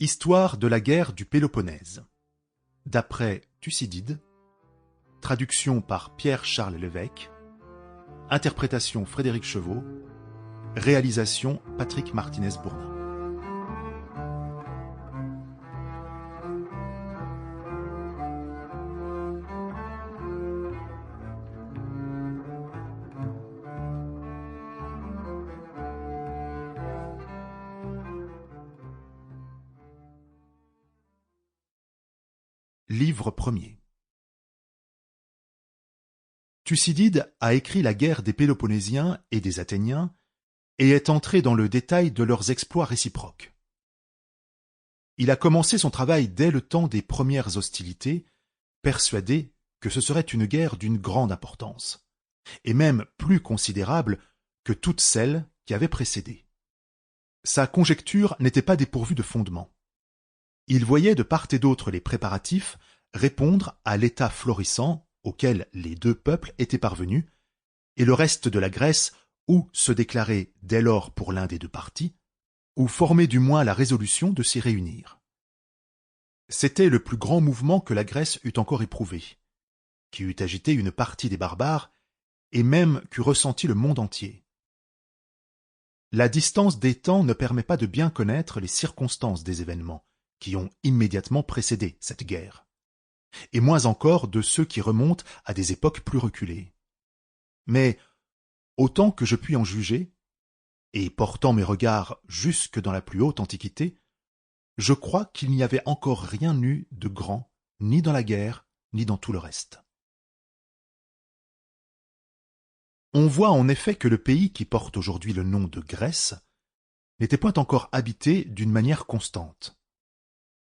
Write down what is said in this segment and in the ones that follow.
Histoire de la guerre du Péloponnèse. D'après Thucydide. Traduction par Pierre-Charles Lévesque. Interprétation Frédéric Chevaux. Réalisation Patrick Martinez-Bournin. Livre 1er. Thucydide a écrit la guerre des Péloponnésiens et des Athéniens et est entré dans le détail de leurs exploits réciproques. Il a commencé son travail dès le temps des premières hostilités, persuadé que ce serait une guerre d'une grande importance, et même plus considérable que toutes celles qui avaient précédé. Sa conjecture n'était pas dépourvue de fondement. Il voyait de part et d'autre les préparatifs répondre à l'état florissant auquel les deux peuples étaient parvenus, et le reste de la Grèce ou se déclarer dès lors pour l'un des deux partis, ou former du moins la résolution de s'y réunir. C'était le plus grand mouvement que la Grèce eût encore éprouvé, qui eût agité une partie des barbares, et même qu'eût ressenti le monde entier. La distance des temps ne permet pas de bien connaître les circonstances des événements qui ont immédiatement précédé cette guerre, et moins encore de ceux qui remontent à des époques plus reculées. Mais, autant que je puis en juger, et portant mes regards jusque dans la plus haute antiquité, je crois qu'il n'y avait encore rien eu de grand, ni dans la guerre, ni dans tout le reste. On voit en effet que le pays qui porte aujourd'hui le nom de Grèce n'était point encore habité d'une manière constante,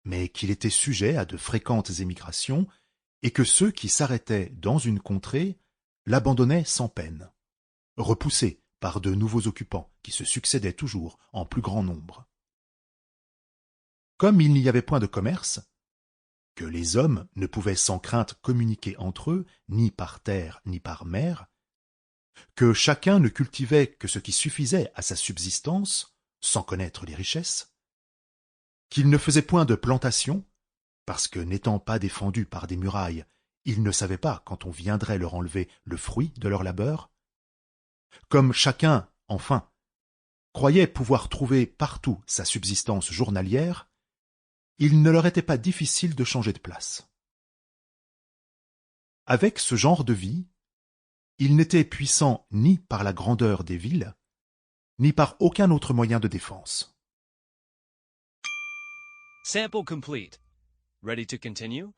mais qu'il était sujet à de fréquentes émigrations et que ceux qui s'arrêtaient dans une contrée l'abandonnaient sans peine, repoussés par de nouveaux occupants qui se succédaient toujours en plus grand nombre. Comme il n'y avait point de commerce, que les hommes ne pouvaient sans crainte communiquer entre eux, ni par terre ni par mer, que chacun ne cultivait que ce qui suffisait à sa subsistance, sans connaître les richesses, qu'ils ne faisaient point de plantations, parce que n'étant pas défendus par des murailles, ils ne savaient pas quand on viendrait leur enlever le fruit de leur labeur. Comme chacun, enfin, croyait pouvoir trouver partout sa subsistance journalière, il ne leur était pas difficile de changer de place. Avec ce genre de vie, ils n'étaient puissants ni par la grandeur des villes, ni par aucun autre moyen de défense. Sample complete. Ready to continue?